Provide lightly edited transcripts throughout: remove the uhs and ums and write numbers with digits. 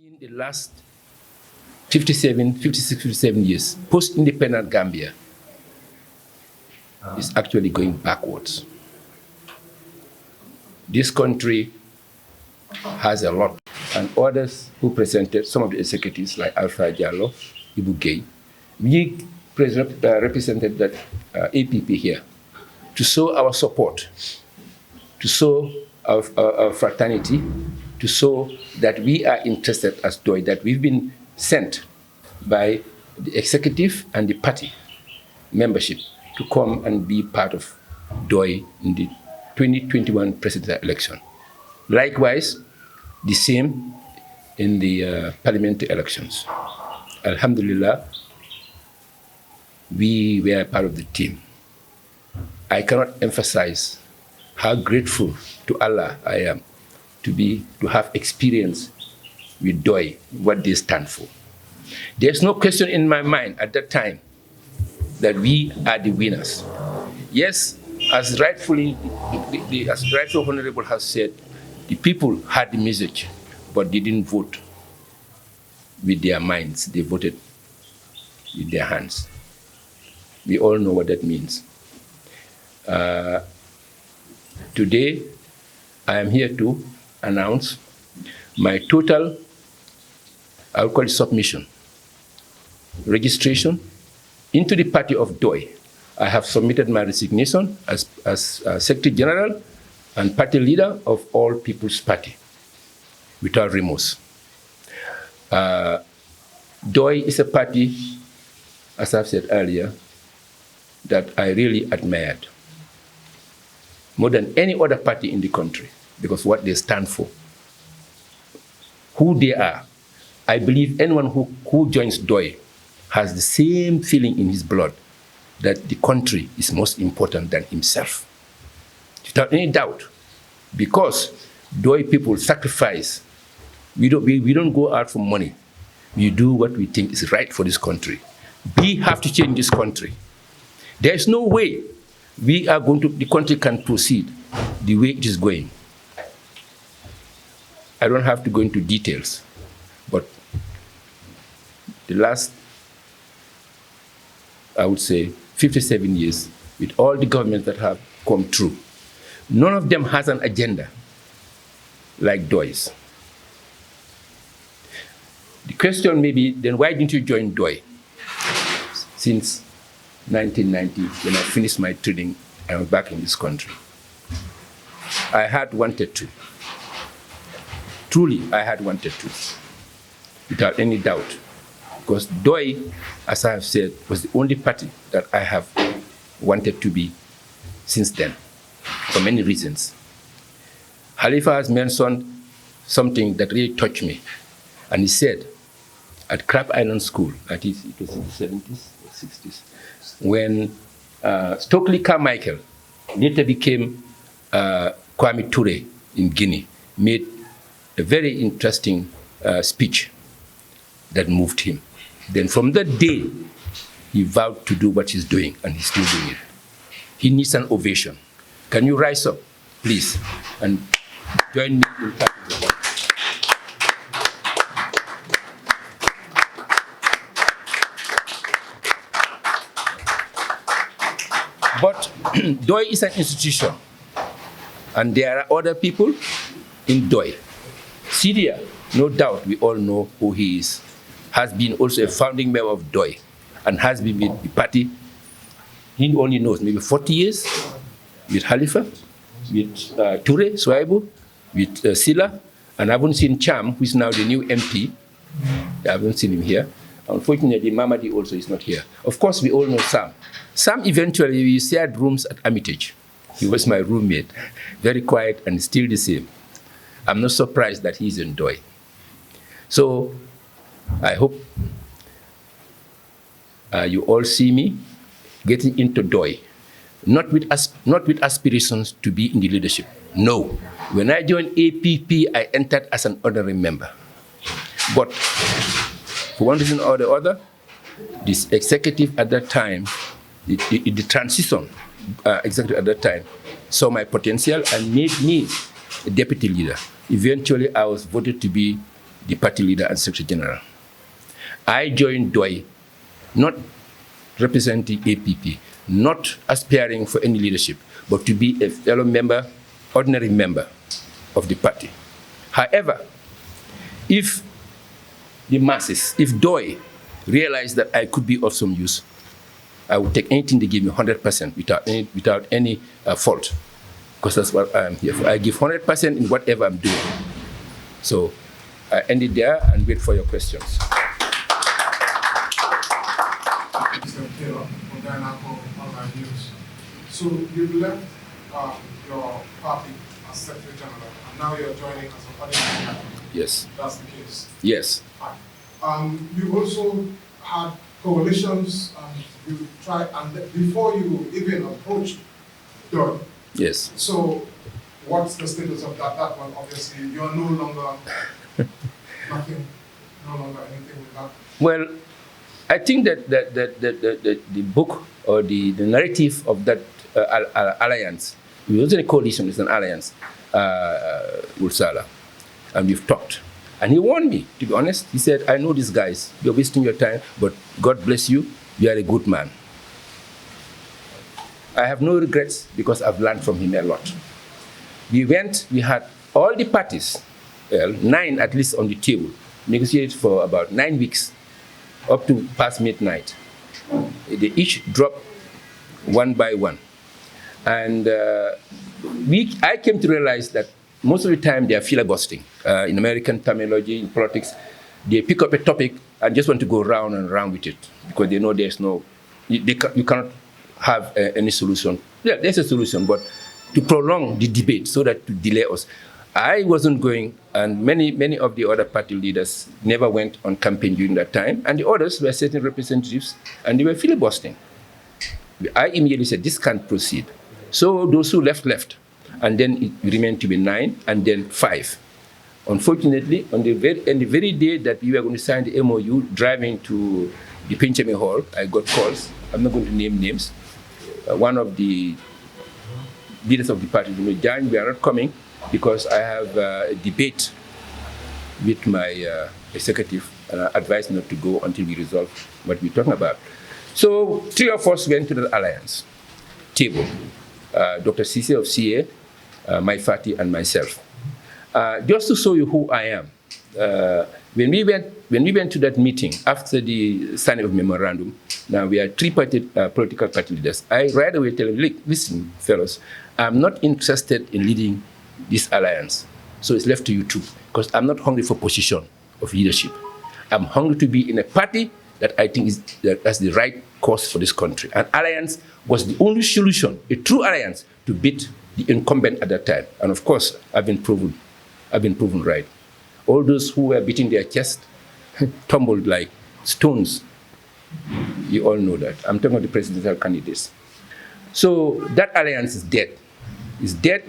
In the last 56, 57 years, post-independent Gambia is actually going backwards. This country has a lot, and others who presented, some of the executives like Alpha Diallo, Ibu Gay, we represented that APP here to show our support, to show our fraternity, to show that we are interested as DOI, that we've been sent by the executive and the party membership to come and be part of DOI in the 2021 presidential election. Likewise, the same in the parliamentary elections. Alhamdulillah, we were part of the team. I cannot emphasize how grateful to Allah I am to have experience with DOI, what they stand for. There's no question in my mind at that time that we are the winners. Yes, as rightfully, as rightful honorable has said, the people had the message, but they didn't vote with their minds. They voted with their hands. We all know what that means. Today, I am here to announce my total, I'll call it submission, registration into the party of DOI. I have submitted my resignation as Secretary General and party leader of All People's Party without remorse. DOI is a party, as I've said earlier, that I really admired more than any other party in the country, because what they stand for, who they are. I believe anyone who joins DOI has the same feeling in his blood that the country is most important than himself. Without any doubt, because DOI people sacrifice. We don't go out for money. We do what we think is right for this country. We have to change this country. There is no way the country can proceed the way it is going. I don't have to go into details, but the last, I would say, 57 years, with all the governments that have come through, none of them has an agenda like DOI's. The question may be, then why didn't you join DOI? Since 1990, when I finished my training, I was back in this country. I had wanted to. Truly, I had wanted to, without any doubt. Because DOI, as I have said, was the only party that I have wanted to be since then, for many reasons. Khalifa has mentioned something that really touched me. And he said, at Crab Island School, I think it was in the 70s or 60s, when Stokely Carmichael later became Kwame Ture in Guinea, made a very interesting speech that moved him. Then from that day, he vowed to do what he's doing, and he's still doing it. He needs an ovation. Can you rise up, please, and join me in thanking the Lord. But DOI is an institution, and there are other people in DOI. Syria, no doubt, we all know who he is, has been also a founding member of DOI, and has been with the party, he only knows, maybe 40 years, with Khalifa, with Ture, Swaibu, with Sila, and I haven't seen Cham, who is now the new MP. I haven't seen him here. Unfortunately, Mamadi also is not here. Of course, we all know Sam. Sam, eventually, we shared rooms at Armitage. He was my roommate, very quiet and still the same. I'm not surprised that he's in DOI. So I hope you all see me getting into DOI, not with aspirations to be in the leadership. No. When I joined APP, I entered as an honorary member. But for one reason or the other, this executive at that time, the transition executive at that time, saw my potential and made me a deputy leader. Eventually, I was voted to be the party leader and secretary general. I joined DOI not representing APP, not aspiring for any leadership, but to be a fellow member, ordinary member of the party. However, if the masses, if DOI realized that I could be of some use, I would take anything they give me 100% without any fault, because that's what I am here for. I give 100% in whatever I'm doing. So I end it there and wait for your questions. So you've left your party as Secretary General, and now you're joining as a party leader. Yes. That's the case. Yes. You've also had coalitions, and you tried, and before you even approached DOI. Yes. So what's the status of that? That one, obviously, you're no longer nothing, no longer anything with that. Well, I think that the book or the narrative of that alliance, it wasn't a coalition, it's an alliance, with Salah. And we've talked. And he warned me, to be honest. He said, I know these guys, you're wasting your time, but God bless you, you are a good man. I have no regrets because I've learned from him a lot. We had all the parties, 9 at least on the table, negotiated for about 9 weeks, up to past midnight. They each dropped one by one. And I came to realize that most of the time they are filibustering. In American terminology, in politics, they pick up a topic and just want to go round and round with it because they know there's no, you cannot have any solution. Yeah, there's a solution, but to prolong the debate so that to delay us. I wasn't going, and many of the other party leaders never went on campaign during that time, and the others were certain representatives, and they were filibustering. I immediately said, this can't proceed. So those who left, and then it remained to be 9, and then 5. Unfortunately, on the very day that we were going to sign the MOU, driving to the Pinchami Hall, I got calls. I'm not going to name names. One of the leaders of the party, Jagne, we are not coming because I have a debate with my executive, and I advised not to go until we resolve what we're talking about. So 3 of us went to the alliance table. Dr. Cisse of CA, my party, and myself. Just to show you who I am, when we went to that meeting after the signing of memorandum, now we are 3 political party leaders. I right away tell them, listen, fellows, I'm not interested in leading this alliance. So it's left to you too, because I'm not hungry for position of leadership. I'm hungry to be in a party that I think that's the right course for this country. An alliance was the only solution, a true alliance, to beat the incumbent at that time. And of course, I've been proven right. All those who were beating their chest tumbled like stones. You all know that. I'm talking about the presidential candidates. So that alliance is dead. It's dead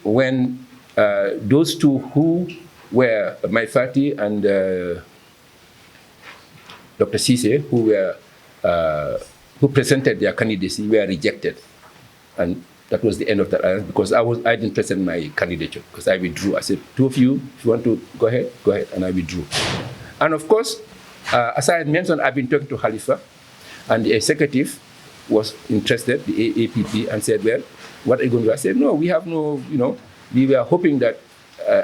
when those 2 who were my party and Dr. Cisse, who presented their candidacy, were rejected. And that was the end of that alliance because I didn't present my candidature because I withdrew. I said, 2 of you, if you want to go ahead, and I withdrew. And of course, as I had mentioned, I've been talking to Khalifa, and the executive was interested, the APP, and said, well, what are you going to do? I said, no, we have no, we were hoping that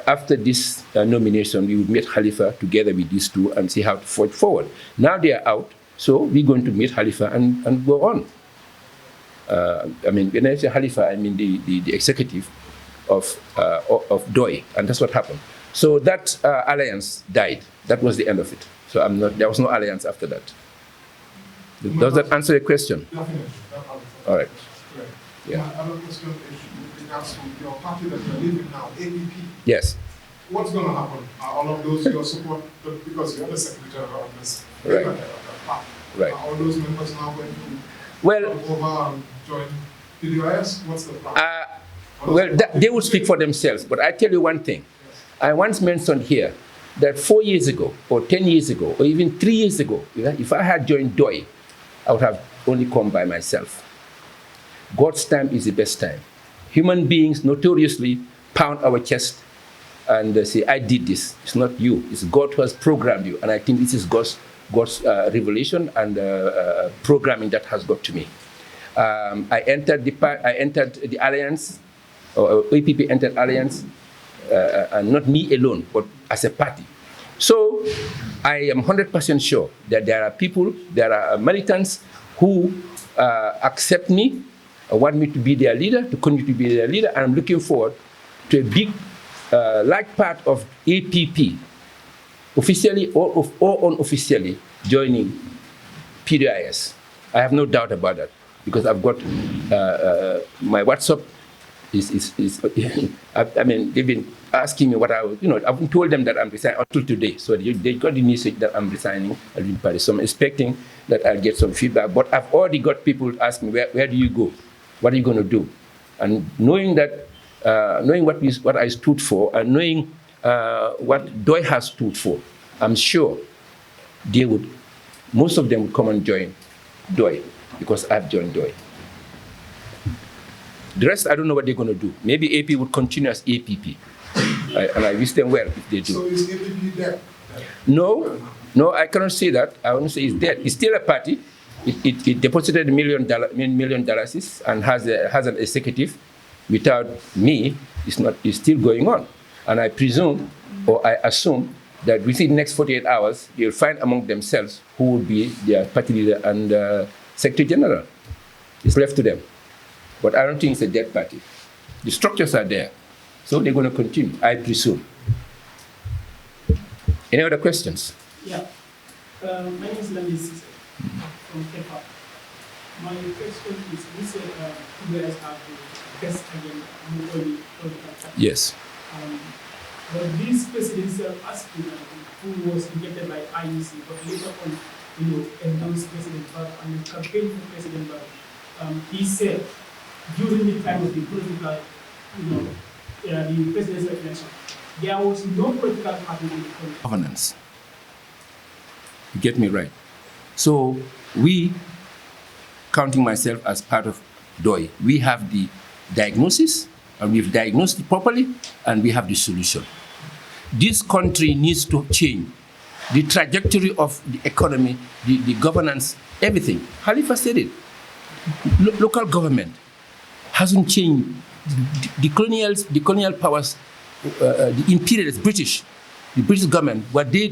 after this nomination, we would meet Khalifa together with these 2 and see how to forge forward. Now they are out, so we're going to meet Khalifa and go on. I mean, when I say Khalifa, I mean the executive of DOI, and that's what happened. So that alliance died. That was the end of it. So there was no alliance after that. Does that answer your question? Definitely. All right. Yeah. My other question is with regards to your party that you're leaving now, APP. Yes. What's going to happen? Are all of those your support, because you're the secretary of this party? Right. Are all those members now going to come over and join PDOIS? What's the plan? They will speak for themselves, but I tell you one thing. Yes. I once mentioned here that 4 years ago, or 10 years ago, or even 3 years ago, if I had joined DOI, I would have only come by myself. God's time is the best time. Human beings notoriously pound our chest and say, I did this. It's not you. It's God who has programmed you. And I think this is God's revelation and programming that has got to me. I entered the alliance, or APP entered alliance, and not me alone, but as a party. So I am 100% sure that there are people, there are militants who accept me, want me to be their leader, to continue to be their leader, and I'm looking forward to a big, large part of APP, officially or unofficially, joining PDOIS. I have no doubt about that, because I've got my WhatsApp I mean, they've been asking me what I was, I've told them that I'm resigning until today. So they got the message that I'm resigning. So I'm expecting that I'll get some feedback. But I've already got people asking, where do you go? What are you going to do? And knowing that, knowing what I stood for, and knowing what DOI has stood for, I'm sure most of them would come and join DOI, because I've joined DOI. The rest, I don't know what they're going to do. Maybe AP would continue as APP. And I wish them well if they do. So is APP dead? No, I cannot say that. I won't say it's dead. It's still a party. It deposited $1 million and has an executive. Without me, it's still going on. And I presume, or I assume, that within the next 48 hours, they'll find among themselves who will be their party leader and Secretary General. It's left to them. But I don't think it's a dead party. The structures are there. So they're going to continue, I presume. Any other questions? Yeah. My name is Landis from Kepa. My question is, you said you guys have the best agenda and only political party. Yes. But this presidential aspirant who was elected by IEC, but later on, endorsed President Barrow and campaigned for President Barrow, he said, during the time of the political, the presidential election, there was no political party in the country. Governance. You get me right. So we, counting myself as part of DOI, we have the diagnosis, and we've diagnosed it properly, and we have the solution. This country needs to change. The trajectory of the economy, the governance, everything. Khalifa said it. Local government hasn't changed. The colonial powers, the imperialist the British government, what they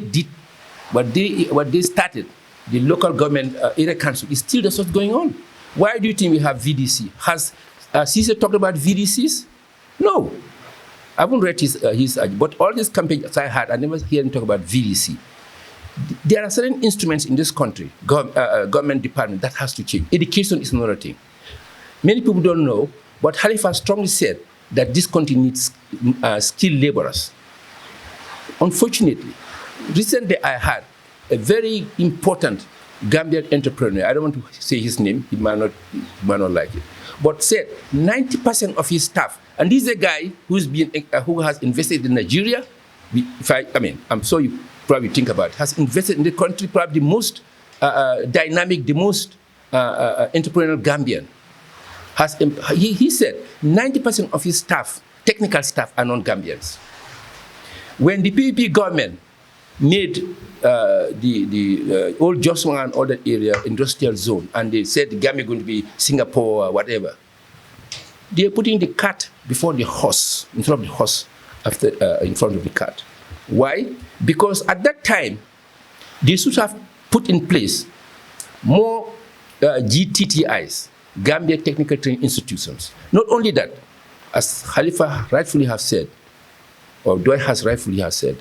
started, the local government area council, is still that's what's going on. Why do you think we have VDC? Has Caesar talked about VDCs? No. I haven't read his but all these campaigns I had, I never heard him talk about VDC. There are certain instruments in this country, government department, that has to change. Education is another thing. Many people don't know, but Khalifa strongly said that this country needs skilled laborers. Unfortunately, recently I had a very important Gambian entrepreneur, I don't want to say his name, he might not like it, but said 90% of his staff, and this is a guy who has invested in Nigeria. I'm sure you probably think about it, has invested in the country, probably the most dynamic, the most entrepreneurial Gambian. He said 90% of his staff, technical staff, are non-Gambians. When the PPP government made the old Joswang and all that area industrial zone, and they said the Gambia is going to be Singapore or whatever, they're putting the cart before the horse, in front of the horse, in front of the cart. Why? Because at that time, they should have put in place more GTTIs, Gambia Technical Training Institutions. Not only that, as Khalifa rightfully has said, or Dwight has rightfully has said,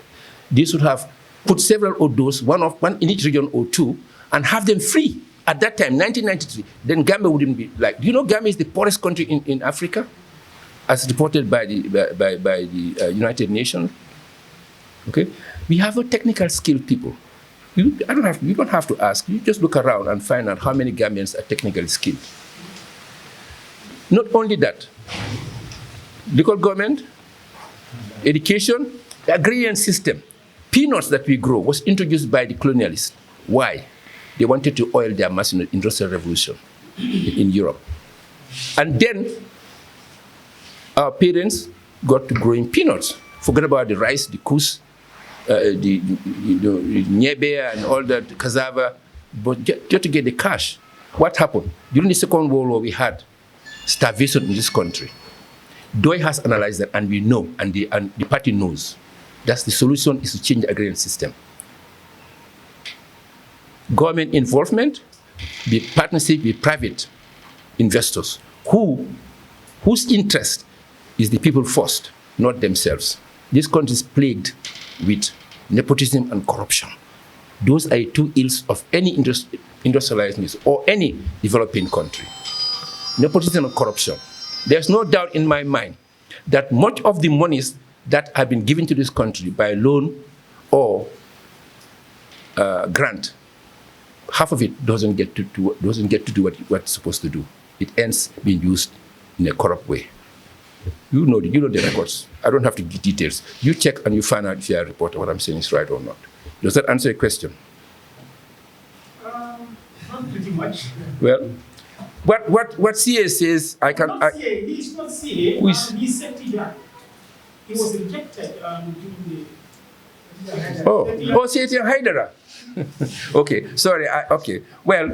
they should have put several of those, one in each region or two, and have them free. At that time, 1993, then Gambia wouldn't be like, do you know Gambia is the poorest country in Africa, as reported by the United Nations? Okay, we have a technical skilled people. You don't have to ask. You just look around and find out how many Gambians are technically skilled. Not only that, local government, education, the agrarian system, peanuts that we grow was introduced by the colonialists. Why? They wanted to oil their massive industrial revolution in Europe. And then our parents got to growing peanuts. Forget about the rice, the kus, the nyebe and all that, cassava, but just to get the cash. What happened? During the Second World War, we had starvation in this country. DOI has analyzed that, and we know, and the party knows. That's the solution, is to change the agrarian system. Government involvement, the partnership with private investors, whose interest is the people first, not themselves. This country is plagued with nepotism and corruption. Those are two ills of any industrialized nation or any developing country. Nepotism and corruption. There's no doubt in my mind that much of the monies that have been given to this country by loan or grant, half of it doesn't get to do what it's supposed to do. It ends being used in a corrupt way. You know the records. I don't have to give details. You check and you find out if you are a reporter what I'm saying is right or not. Does that answer your question? Not pretty much. Well, what CA says, I can. CA. He's not CA. He's Septijan. He was rejected during the. CA Haidara. Okay, sorry. Okay, well,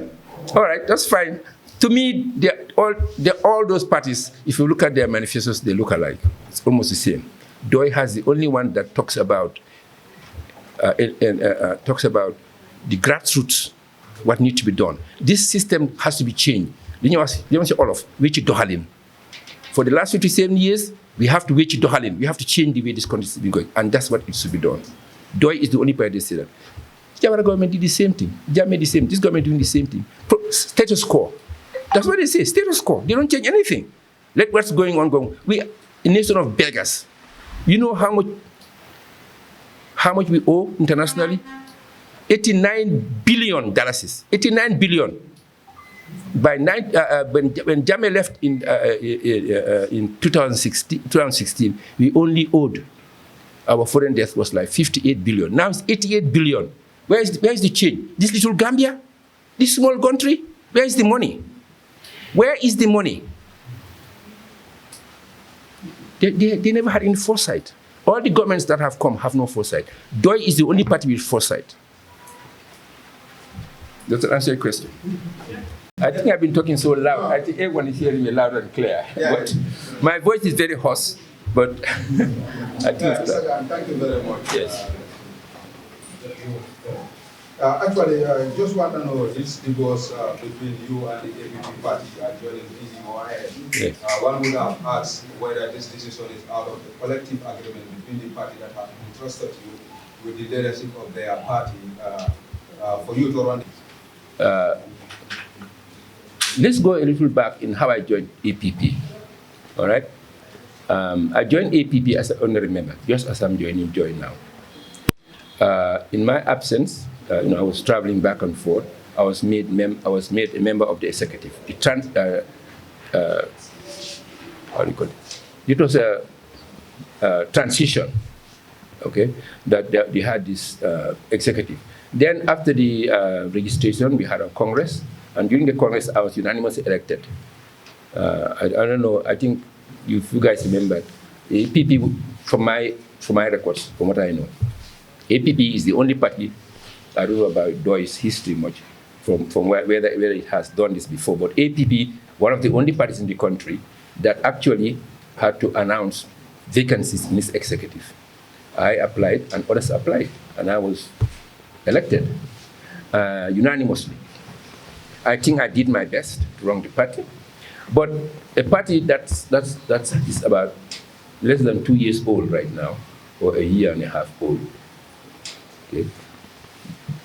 all right, that's fine. To me, all those parties, if you look at their manifestos, they look alike. It's almost the same. DOI has the only one that talks about the grassroots, what needs to be done. This system has to be changed. For the last 57 years, we have to wage dohalin. We have to change the way this country is been going, and that's what it should be done. DOI is the only party that says that. Jamaica government did the same thing. Jagne the same. This government doing the same thing. Status quo. That's what they say. Status quo. They don't change anything. Let what's going on go. We are a nation of beggars. You know how much we owe internationally? $89 billion. 89 billion. When Jagne left in 2016, we only owed. Our foreign debt was like 58 billion. Now it's 88 billion. Where is the change? This little Gambia? This small country? Where is the money? Where is the money? They never had any foresight. All the governments that have come have no foresight. DOI is the only party with foresight. Does that answer your question? I think I've been talking so loud. I think everyone is hearing me loud and clear. But my voice is very hoarse, but I think thank you very much. Yes. Actually, I just want to know this divorce between you and the APP party joining PDOIS. Yes. One would have asked whether this decision is out of the collective agreement between the party that have entrusted you with the leadership of their party for you to run. Let's go a little back in how I joined APP. All right. I joined APP as an honorary member, just as I'm joining Joy now. In my absence, I was traveling back and forth. I was made a member of the executive. How do you call it? It was a transition, okay, that they had this executive. Then after the registration, we had a Congress, and during the Congress, I was unanimously elected. I don't know, I think if you guys remember, APP, from my records, from what I know, APP is the only party, I don't know about DOI's history much, from whether it has done this before, but APP, one of the only parties in the country that actually had to announce vacancies in its executive. I applied and others applied, and I was elected unanimously. I think I did my best to run the party, but a party that is about less than 2 years old right now, or a year and a half old, okay,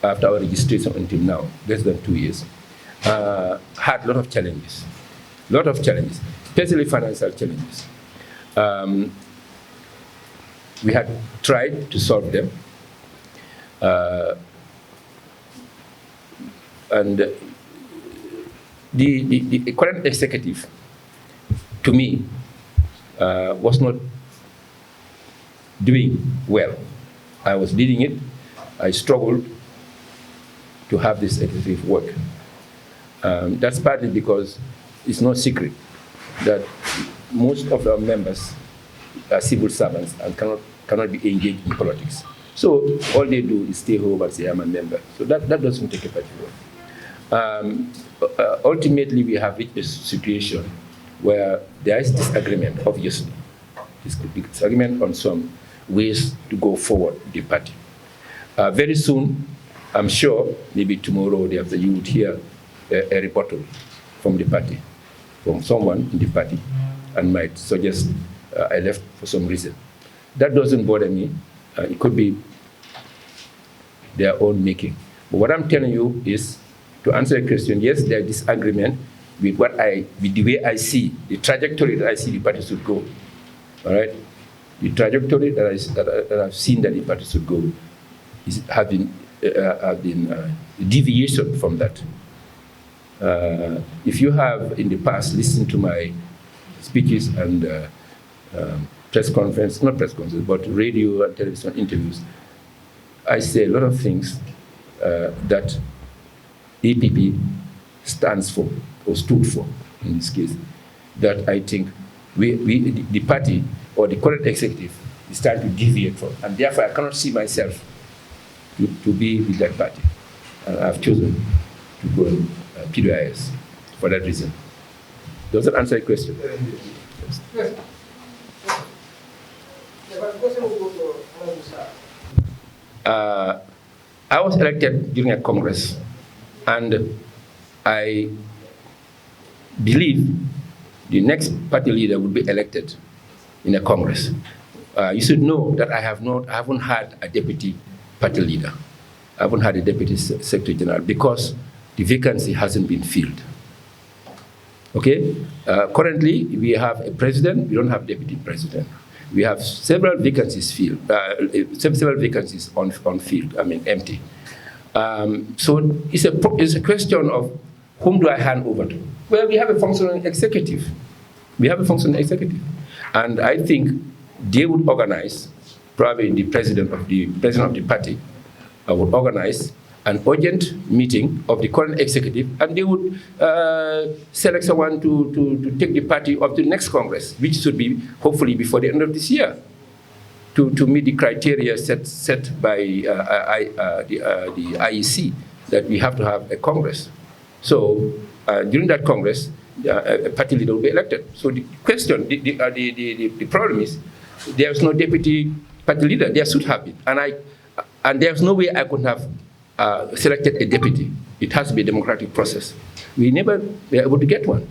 after our registration until now, less than 2 years, had a lot of challenges, especially financial challenges. We had tried to solve them, and the current executive, to me, was not doing well. I was leading it. I struggled to have this executive work. That's partly because it's no secret that most of our members civil servants and cannot be engaged in politics. So all they do is stay home and say, I'm a member. So that doesn't take a party role. Ultimately, we have reached a situation where there is disagreement, obviously. Disagreement on some ways to go forward with the party. Very soon, I'm sure, maybe tomorrow or the after, you would hear a rebuttal from the party, from someone in the party, and might suggest I left for some reason. That doesn't bother me. It could be their own making. But what I'm telling you is, to answer your question, yes, there is disagreement with with the way I see, the trajectory that I see the party should go. All right? The trajectory that I've seen that the party should go have been deviation from that. If you have in the past listened to my speeches and press conference, not press conference, but radio and television interviews, I say a lot of things that APP stands for, or stood for in this case, that I think the party or the current executive is trying to deviate from. And therefore, I cannot see myself to be with that party. I've chosen to go in PDOIS for that reason. Does that answer your question? Yes. Yes. I was elected during a Congress, and I believe the next party leader will be elected in a Congress. You should know that I haven't had a deputy party leader. I haven't had a deputy secretary general because the vacancy hasn't been filled. Okay? Currently, we have a president. We don't have deputy president. We have several vacancies filled, several vacancies unfilled, empty. So it's a question of whom do I hand over to? Well, we have a functioning executive. We have a functioning executive. And I think they would organize, probably the president of the party would organize an urgent meeting of the current executive, and they would select someone to take the party up to the next Congress, which should be hopefully before the end of this year, to meet the criteria set by the IEC that we have to have a Congress. So during that Congress, a party leader will be elected. So the question, the problem is, there's no deputy party leader. There should have been, and there's no way I could have selected a deputy. It has to be a democratic process. We never were able to get one.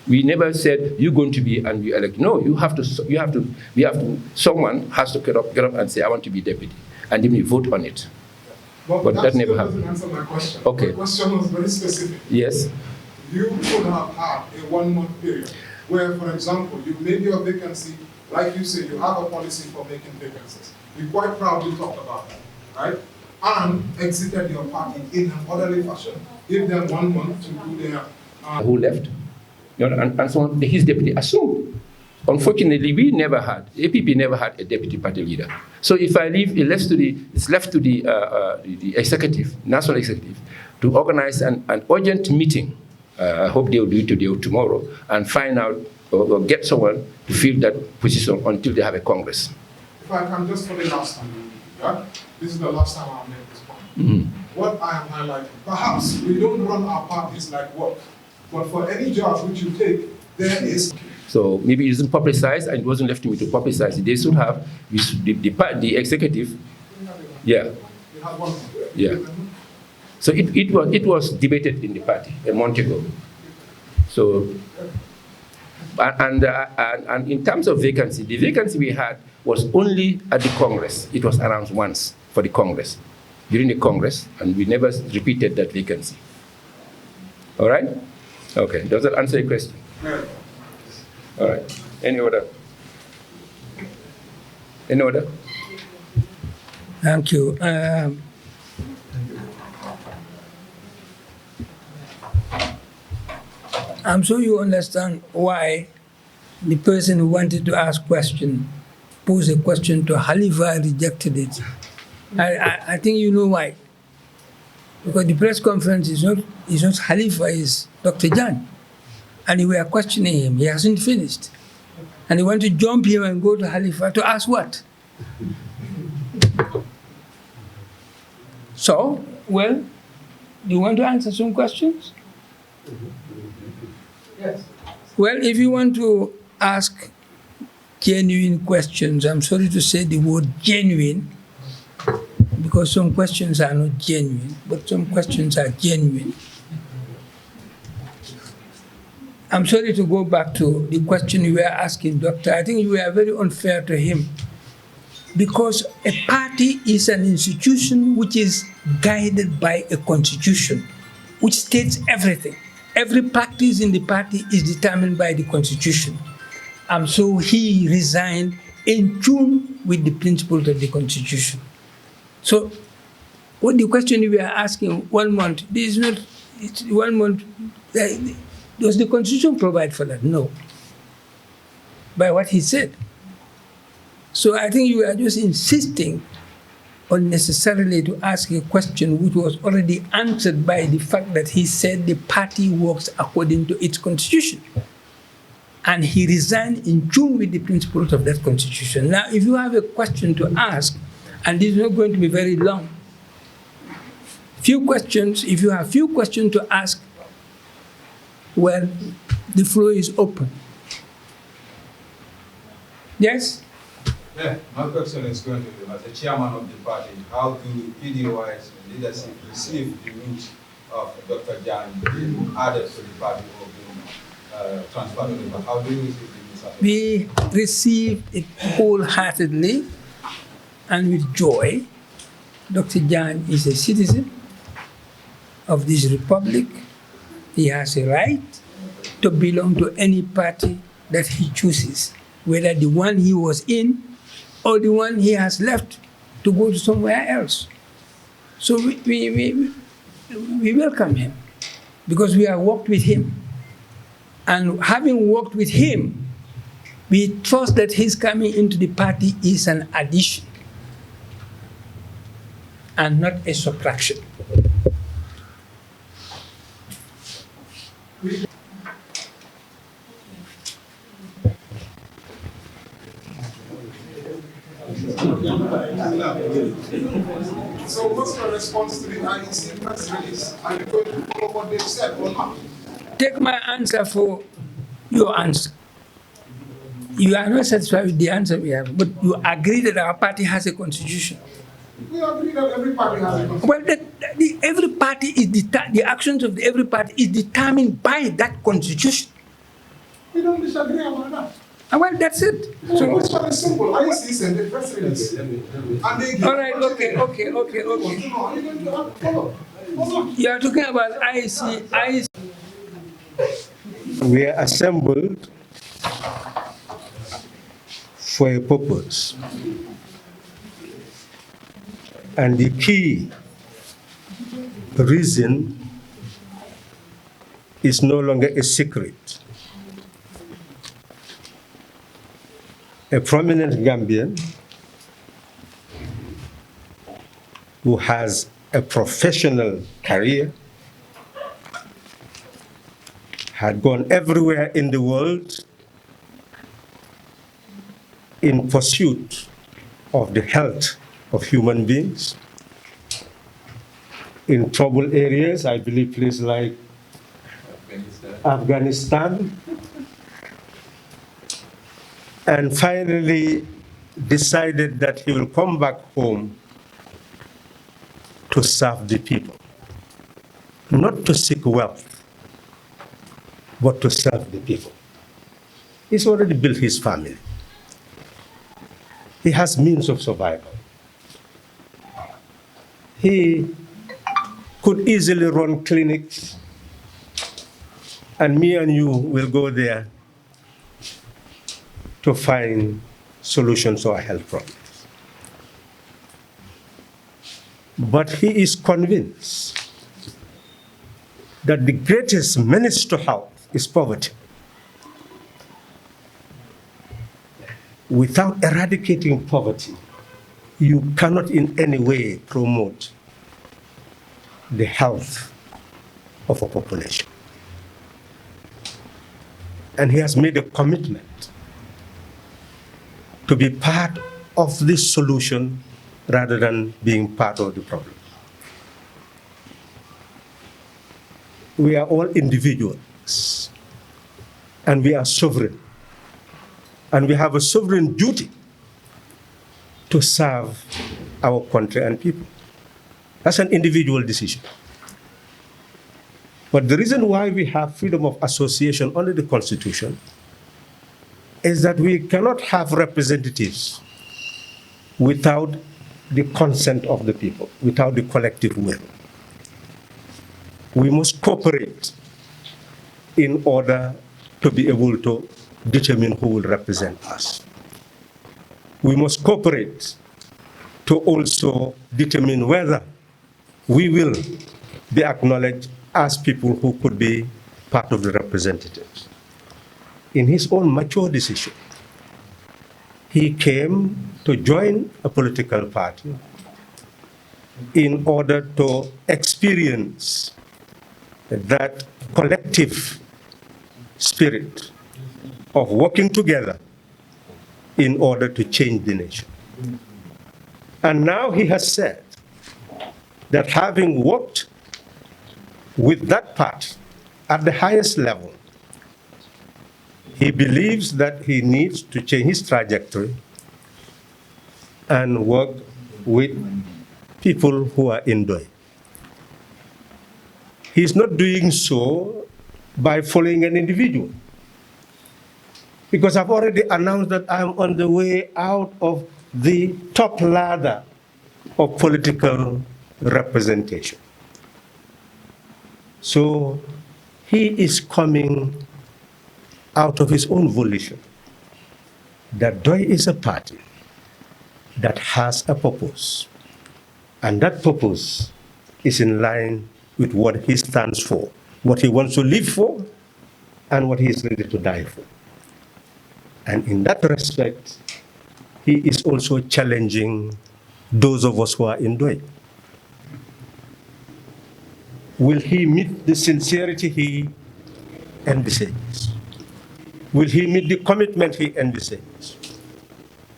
We never said you're going to be and you elect. No, someone has to get up and say I want to be deputy, and then we vote on it. But that never happened. Doesn't answer my question. Okay. My question was very specific. Yes. You could have had a 1 month period where, for example, you made your vacancy, like you say, you have a policy for making vacancies. You quite proudly talked about that, right? And exited your party in an orderly fashion. Give them 1 month to do their... Who left? And so his deputy assumed. Unfortunately, APP never had a deputy party leader. So if I leave, it's left to the executive, national executive, to organize an urgent meeting. I hope they will do it today or tomorrow, and find out or get someone to fill that position until they have a Congress. If I can just for the last time, yeah? This is the last time I'll make this point. Mm-hmm. What I am highlighting, perhaps we don't run our parties like work, but for any job which you take, there is... So maybe it isn't publicized, and it wasn't left to me to publicize it. They should have, the executive, yeah. You have 1 month. Yeah. So it was debated in the party a month ago. So, and in terms of vacancy, the vacancy we had was only at the Congress. It was announced once for the Congress, during the Congress, and we never repeated that vacancy. All right? Okay, does that answer your question? Yeah. All right. Any other? Any other? Thank you. I'm sure you understand why the person who wanted to ask question posed a question to Halifa, rejected it. I think you know why. Because the press conference is not Halifa, it's Dr. Jagne. And we are questioning him. He hasn't finished. And they want to jump here and go to Halifax to ask what? So, well, do you want to answer some questions? Yes. Well, if you want to ask genuine questions, I'm sorry to say the word genuine, because some questions are not genuine, but some questions are genuine. I'm sorry to go back to the question you were asking, Doctor. I think you were very unfair to him, because a party is an institution which is guided by a constitution, which states everything. Every practice in the party is determined by the constitution. And so he resigned in tune with the principles of the constitution. So what the question you were asking, 1 month, this is not, it's 1 month, does the constitution provide for that? No. By what he said. So I think you are just insisting unnecessarily to ask a question which was already answered by the fact that he said the party works according to its constitution. And he resigned in tune with the principles of that constitution. Now, if you have a question to ask, and this is not going to be very long, few questions, if you have few questions to ask, well, the floor is open. Yes? Yeah, my question is going to be, as the chairman of the party, how do PDOIS leadership receive the news of Dr. Jagne being added to the party or being transferred to the party? How do you receive the news? We receive it wholeheartedly and with joy. Dr. Jagne is a citizen of this republic. He has a right to belong to any party that he chooses, whether the one he was in or the one he has left to go to somewhere else. So we welcome him because we have worked with him. And having worked with him, we trust that his coming into the party is an addition and not a subtraction. So what's your response to the IEC press release? Are you going to follow what they've said or not? Take my answer for your answer. You are not satisfied with the answer we have, but you agree that our party has a constitution. We agree that every party has a constitution. Well, every party is the actions of every party is determined by that constitution. We don't disagree about that. Well, that's it. So it's very simple. IEC sent a press release. And they All right, okay. No, are you going to follow? You are talking about IEC. We are assembled for a purpose. And the key reason is no longer a secret. A prominent Gambian who has a professional career, had gone everywhere in the world in pursuit of the health of human beings, in trouble areas, I believe places like Afghanistan, and finally decided that he will come back home to serve the people, not to seek wealth, but to serve the people. He's already built his family. He has means of survival. He could easily run clinics, and me and you will go there to find solutions to our health problems. But he is convinced that the greatest menace to health is poverty. Without eradicating poverty, you cannot in any way promote the health of a population. And he has made a commitment to be part of this solution rather than being part of the problem. We are all individuals, and we are sovereign, and we have a sovereign duty to serve our country and people. That's an individual decision. But the reason why we have freedom of association under the Constitution is that we cannot have representatives without the consent of the people, without the collective will. We must cooperate in order to be able to determine who will represent us. We must cooperate to also determine whether we will be acknowledged as people who could be part of the representatives. In his own mature decision, he came to join a political party in order to experience that collective spirit of working together in order to change the nation. And now he has said that having worked with that party at the highest level, he believes that he needs to change his trajectory and work with people who are in DOI. He's not doing so by following an individual, because I've already announced that I'm on the way out of the top ladder of political representation. So he is coming out of his own volition that DOI is a party that has a purpose, and that purpose is in line with what he stands for, what he wants to live for, and what he is ready to die for. And in that respect, he is also challenging those of us who are in DOI. Will he meet the sincerity he envisages? Will he meet the commitment he envisages?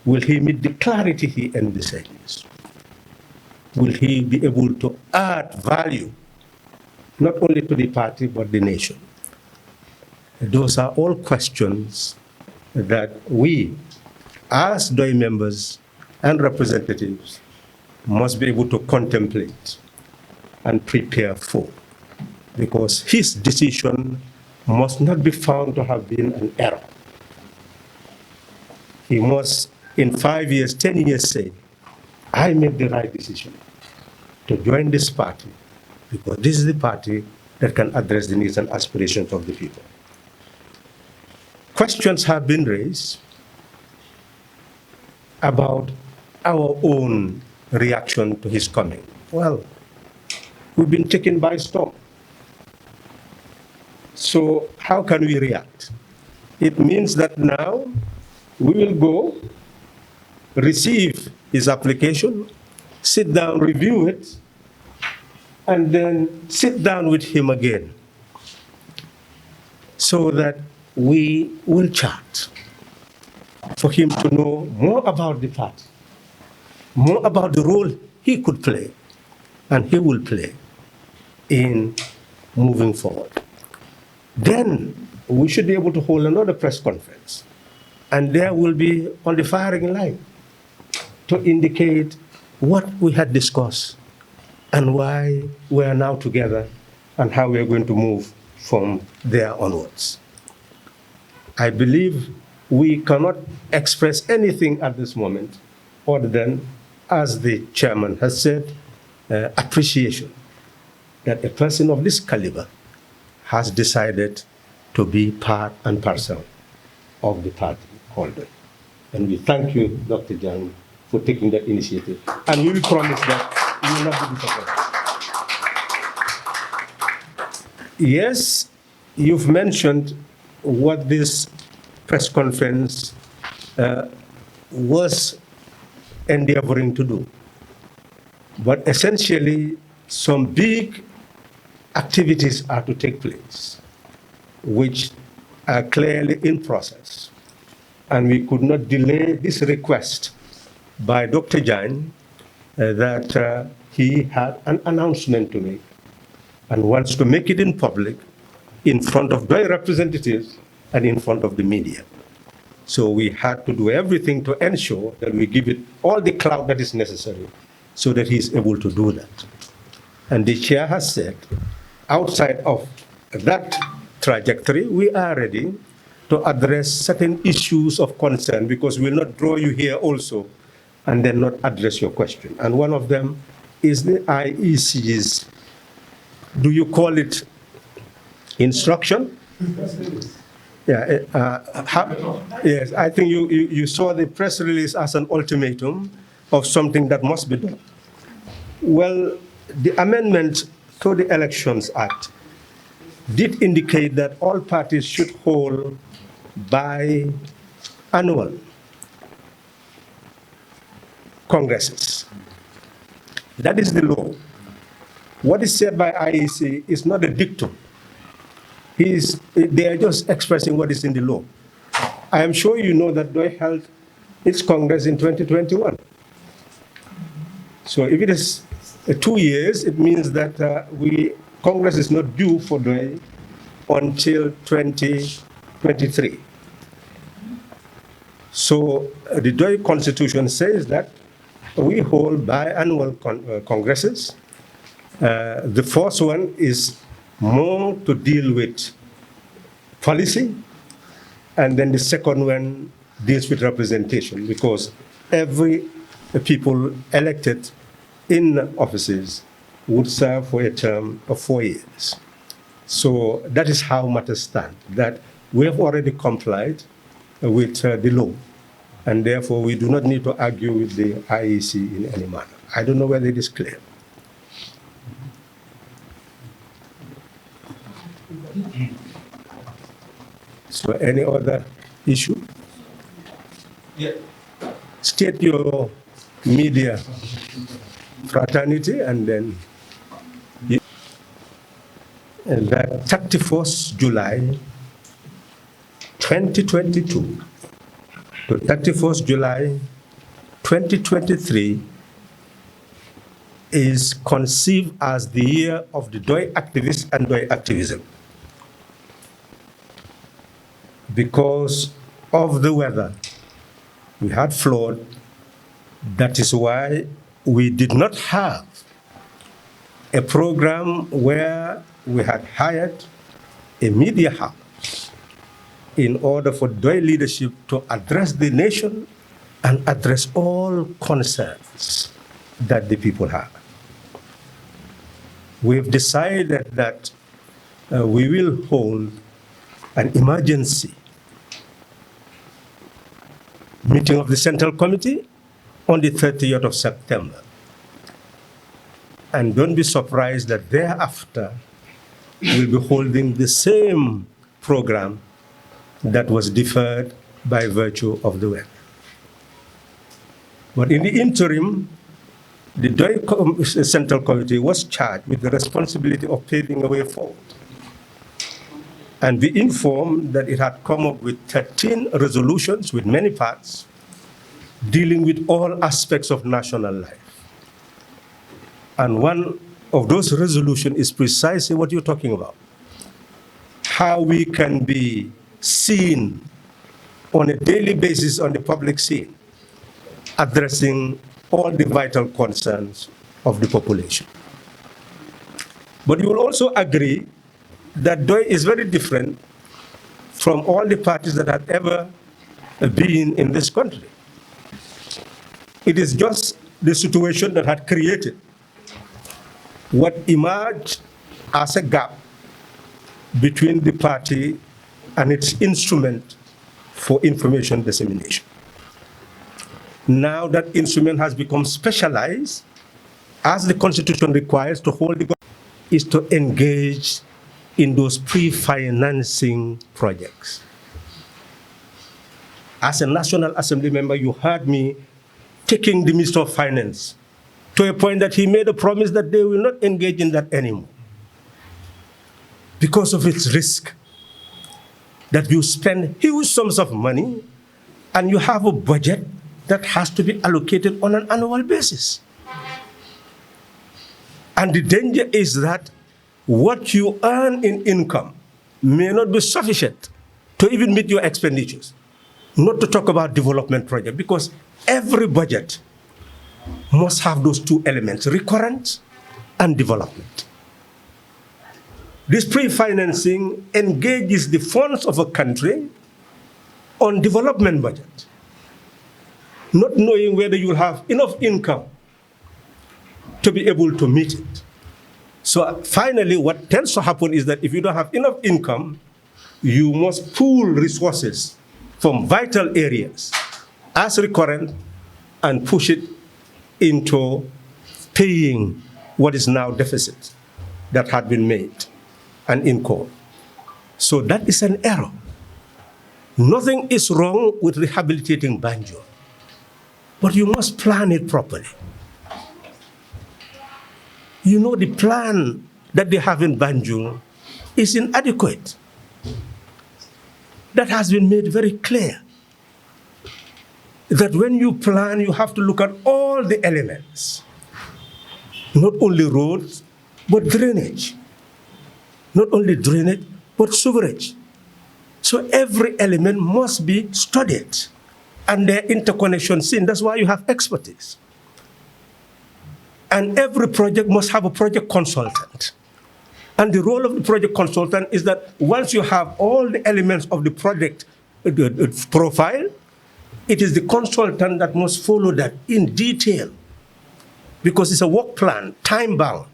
Will he meet the clarity he envisages? Will he be able to add value, not only to the party, but the nation? Those are all questions that we, as DOI members and representatives, must be able to contemplate and prepare for, because his decision must not be found to have been an error. He must, in 5 years, 10 years, say, I made the right decision to join this party, because this is the party that can address the needs and aspirations of the people. Questions have been raised about our own reaction to his coming. Well, we've been taken by storm. So how can we react? It means that now we will go, receive his application, sit down, review it, and then sit down with him again so that we will chat for him to know more about the party, more about the role he could play and he will play in moving forward. Then we should be able to hold another press conference, and there will be on the firing line to indicate what we had discussed and why we are now together and how we are going to move from there onwards. I believe we cannot express anything at this moment other than, as the chairman has said, appreciation that a person of this caliber has decided to be part and parcel of the party called DOI. And we thank you, Dr. Jagne, for taking that initiative. And we will promise that you will not be disappointed. Yes, you've mentioned what this press conference was endeavoring to do. But essentially, some big activities are to take place, which are clearly in process. and we could not delay this request by Dr. Jagne that he had an announcement to make and wants to make it in public in front of their representatives and in front of the media. So we had to do everything to ensure that we give it all the clout that is necessary so that he's able to do that. And the chair has said, outside of that trajectory, we are ready to address certain issues of concern, because we'll not draw you here also and then not address your question. And one of them is the IEC's, do you call it instruction? Yeah, yes, I think you saw the press release as an ultimatum of something that must be done. Well, the amendment to the Elections Act did indicate that all parties should hold biannual congresses. That is the law. What is said by IEC is not a dictum. They are just expressing what is in the law. I am sure you know that DOI held its Congress in 2021. So if it is 2 years, it means that Congress is not due for DOI until 2023. So the DOI Constitution says that we hold biannual congresses. The first one is more to deal with policy, and then the second one deals with representation, because every people elected in offices would serve for a term of 4 years. So that is how matters stand, that we have already complied with the law, and therefore we do not need to argue with the IEC in any manner. I don't know whether it is clear. So any other issue? Yeah. State your media fraternity, and then that 31st July 2022 to 31st July 2023 is conceived as the year of the DOI activists and DOI activism. Because of the weather, we had flood. That is why we did not have a program where we had hired a media house in order for DOI leadership to address the nation and address all concerns that the people have. We've decided that we will hold an emergency meeting of the Central Committee on the 30th of September. And don't be surprised that thereafter we'll be holding the same program that was deferred by virtue of the weather. But in the interim, the DOI Central Committee was charged with the responsibility of paving a way forward. And we informed that it had come up with 13 resolutions with many parts dealing with all aspects of national life. And one of those resolutions is precisely what you're talking about. How we can be seen on a daily basis on the public scene, addressing all the vital concerns of the population. But you will also agree that DOI is very different from all the parties that have ever been in this country. It is just the situation that had created what emerged as a gap between the party and its instrument for information dissemination. Now that instrument has become specialized, as the Constitution requires to hold the government, is to engage in those pre-financing projects. As a National Assembly member, you heard me taking the Minister of Finance to a point that he made a promise that they will not engage in that anymore because of its risk, that you spend huge sums of money and you have a budget that has to be allocated on an annual basis. And the danger is that what you earn in income may not be sufficient to even meet your expenditures, not to talk about development project, because every budget must have those two elements, recurrent and development. This pre-financing engages the funds of a country on development budget, not knowing whether you will have enough income to be able to meet it. So finally, what tends to happen is that if you don't have enough income, you must pool resources from vital areas as recurrent and push it into paying what is now deficit that had been made and incurred. So that is an error. Nothing is wrong with rehabilitating Banjul, but you must plan it properly. You know, the plan that they have in Banjul is inadequate. That has been made very clear. That when you plan, you have to look at all the elements. Not only roads, but drainage. Not only drainage, but sewerage. So every element must be studied and their interconnection seen. That's why you have expertise. And every project must have a project consultant. And the role of the project consultant is that once you have all the elements of the project profile, it is the consultant that must follow that in detail, because it's a work plan, time-bound.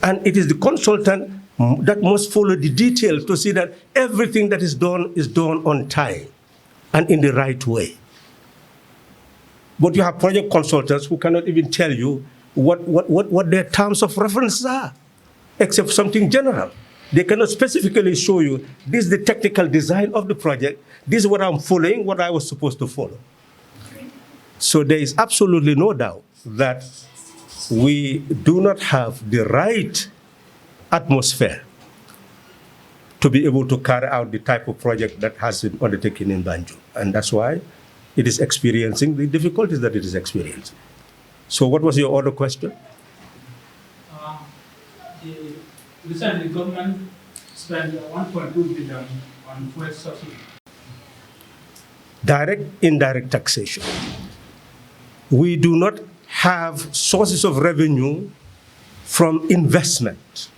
And it is the consultant that must follow the details to see that everything that is done on time and in the right way. But you have project consultants who cannot even tell you what their terms of reference are, except something general. They cannot specifically show you, this is the technical design of the project, this is what I'm following, what I was supposed to follow. So there is absolutely no doubt that we do not have the right atmosphere to be able to carry out the type of project that has been undertaken in Banjul. And that's why it is experiencing the difficulties that it is experiencing. So what was your other question? Recently, the government spent 1.2 billion on fuel subsidy. Direct, indirect taxation. We do not have sources of revenue from investment.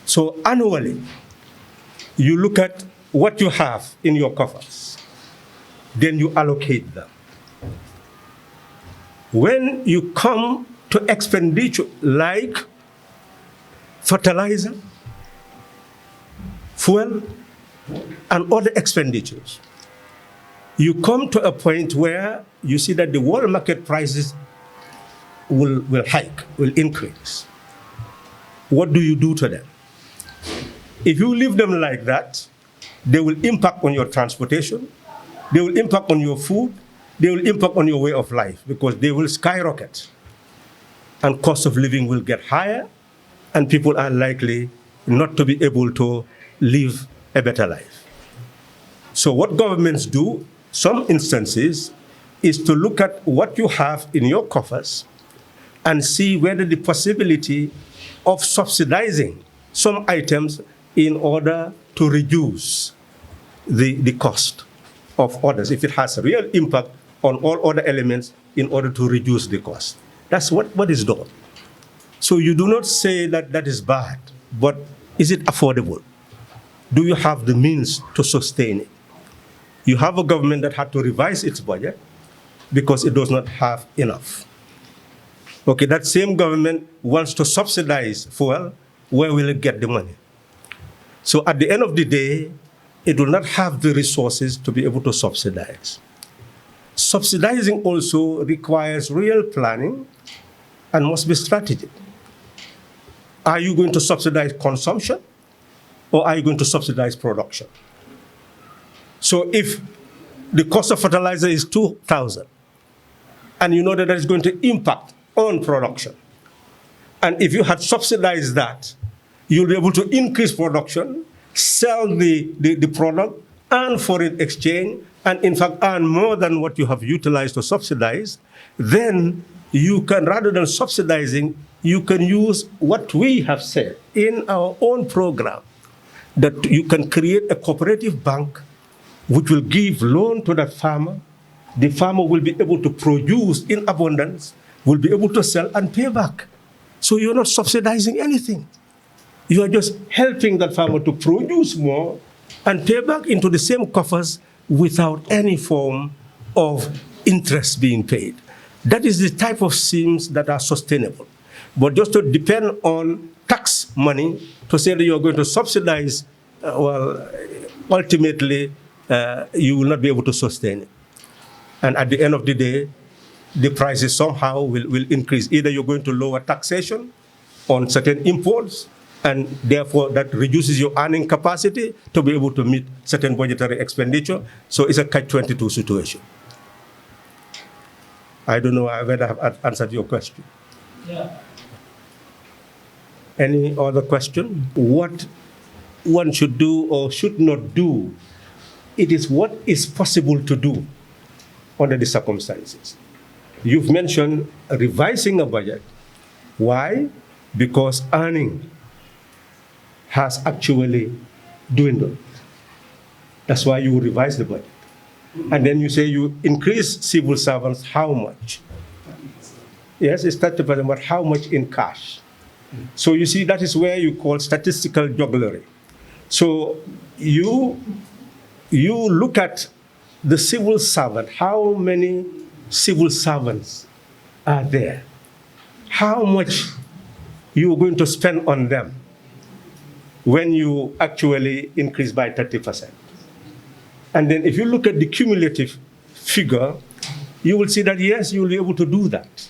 So annually, you look at what you have in your coffers, then you allocate them. When you come to expenditure like fertilizer, fuel, and other expenditures, you come to a point where you see that the world market prices will hike, will increase. What do you do to them? If you leave them like that, they will impact on your transportation, they will impact on your food, they will impact on your way of life, because they will skyrocket. And cost of living will get higher, and people are likely not to be able to live a better life. So what governments do, some instances, is to look at what you have in your coffers and see whether the possibility of subsidizing some items in order to reduce the cost of others, if it has a real impact on all other elements, in order to reduce the cost. That's what is done. So you do not say that that is bad, but is it affordable? Do you have the means to sustain it? You have a government that had to revise its budget because it does not have enough. Okay, that same government wants to subsidize fuel. Where will it get the money? So at the end of the day, it will not have the resources to be able to subsidize. Subsidizing also requires real planning and must be strategic. Are you going to subsidize consumption, or are you going to subsidize production? So if the cost of fertilizer is 2,000, and you know that is going to impact on production, and if you had subsidized that, you'll be able to increase production, sell the product, earn foreign exchange, and in fact earn more than what you have utilized to subsidize, then you can, rather than subsidizing, you can use what we have said in our own program, that you can create a cooperative bank which will give loan to that farmer. The farmer will be able to produce in abundance, will be able to sell and pay back. So you're not subsidizing anything. You are just helping that farmer to produce more and pay back into the same coffers without any form of interest being paid. That is the type of schemes that are sustainable. But just to depend on tax money to say that you're going to subsidize, ultimately, you will not be able to sustain it. And at the end of the day, the prices somehow will increase. Either you're going to lower taxation on certain imports, and therefore that reduces your earning capacity to be able to meet certain budgetary expenditure. So it's a catch-22 situation. I don't know whether I have answered your question. Yeah. Any other question? What one should do or should not do, it is what is possible to do under the circumstances. You've mentioned revising a budget. Why? Because earning has actually dwindled. That's why you revise the budget. And then you say you increase civil servants, how much? Yes, it's 30%, but how much in cash? So you see, that is where you call statistical jugglery. So you look at the civil servant, how many civil servants are there? How much you are going to spend on them when you actually increase by 30%. And then if you look at the cumulative figure, you will see that yes, you will be able to do that.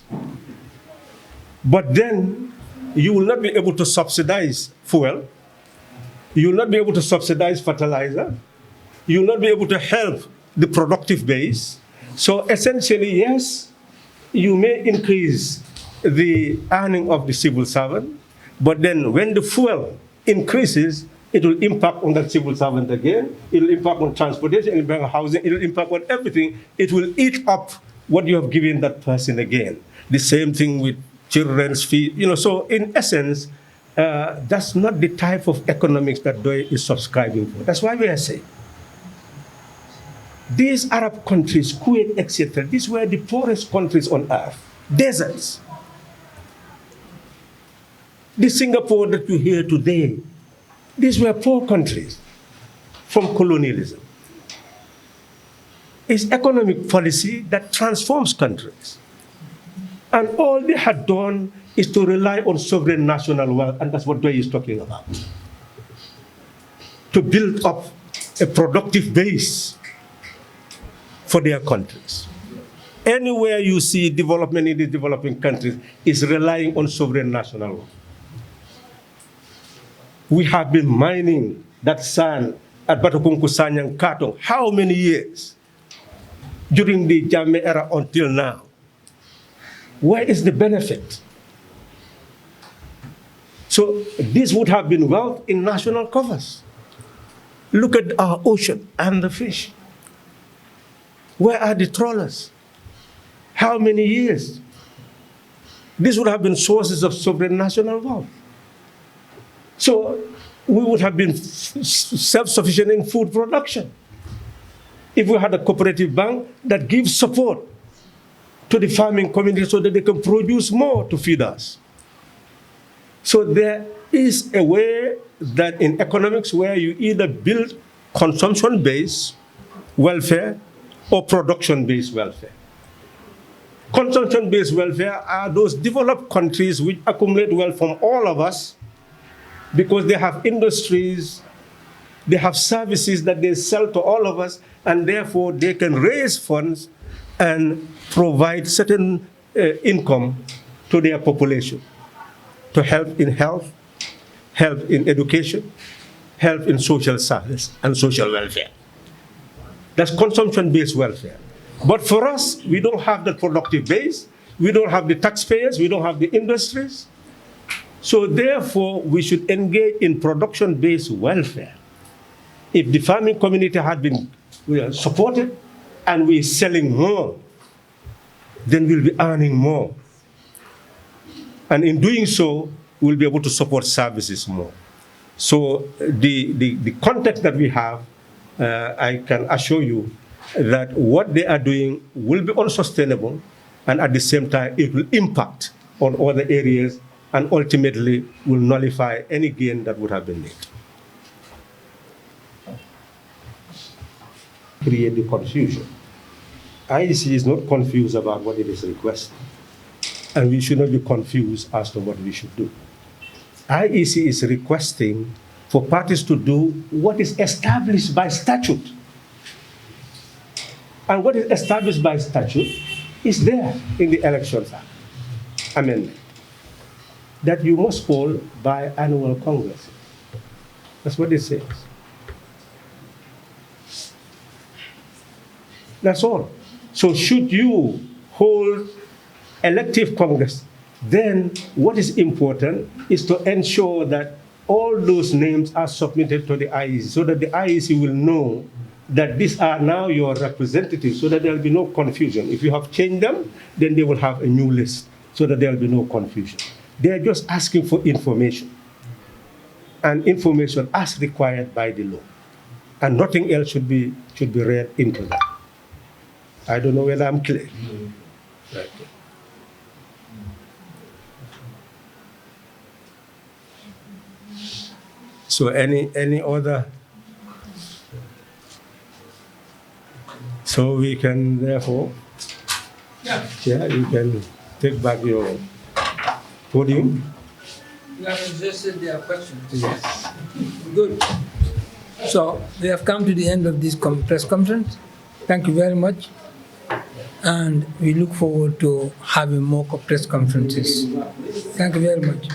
But then you will not be able to subsidize fuel. You will not be able to subsidize fertilizer. You will not be able to help the productive base. So essentially, yes, you may increase the earning of the civil servant, but then when the fuel increases, it will impact on that civil servant again. It will impact on transportation, it will impact on housing, it will impact on everything. It will eat up what you have given that person again. The same thing with children's fee. So in essence, that's not the type of economics that DOI is subscribing for. That's why we are saying these Arab countries, Kuwait, etc., these were the poorest countries on earth, deserts. The Singapore that you hear today, these were poor countries from colonialism. It's economic policy that transforms countries. And all they had done is to rely on sovereign national wealth, and that's what DOI is talking about. To build up a productive base for their countries. Anywhere you see development in the developing countries is relying on sovereign national wealth. We have been mining that sand at Batokunku Sanyang Katong how many years? During the Jagne era until now. Where is the benefit? So this would have been wealth in national covers. Look at our ocean and the fish. Where are the trawlers? How many years? This would have been sources of sovereign national wealth. So we would have been self-sufficient in food production if we had a cooperative bank that gives support to the farming community so that they can produce more to feed us. So there is a way that in economics where you either build consumption-based welfare or production-based welfare. Consumption-based welfare are those developed countries which accumulate wealth from all of us because they have industries, they have services that they sell to all of us, and therefore they can raise funds and provide certain income to their population to help in health, help in education, help in social service and social welfare. That's consumption-based welfare. But for us, we don't have the productive base, we don't have the taxpayers, we don't have the industries. So therefore, we should engage in production-based welfare If the farming community had been supported and we're selling more, then we'll be earning more. And in doing so, we'll be able to support services more. So the context that we have, I can assure you that what they are doing will be unsustainable, and at the same time, it will impact on other areas and ultimately will nullify any gain that would have been made. Create the confusion. IEC is not confused about what it is requesting, and we should not be confused as to what we should do. IEC is requesting for parties to do what is established by statute. And what is established by statute is there in the Elections Act amendment, that you must hold biannual congresses. That's what it says. That's all. So should you hold elective Congress, then what is important is to ensure that all those names are submitted to the IEC so that the IEC will know that these are now your representatives, so that there will be no confusion. If you have changed them, then they will have a new list so that there will be no confusion. They are just asking for information, and information as required by the law. And nothing else should be read into that. I don't know whether I'm clear. Right. So any other? So we can therefore, yeah, you can take back your podium. You have suggested their questions. Yes. Good. So we have come to the end of this press conference. Thank you very much. And we look forward to having more press conferences. Thank you very much.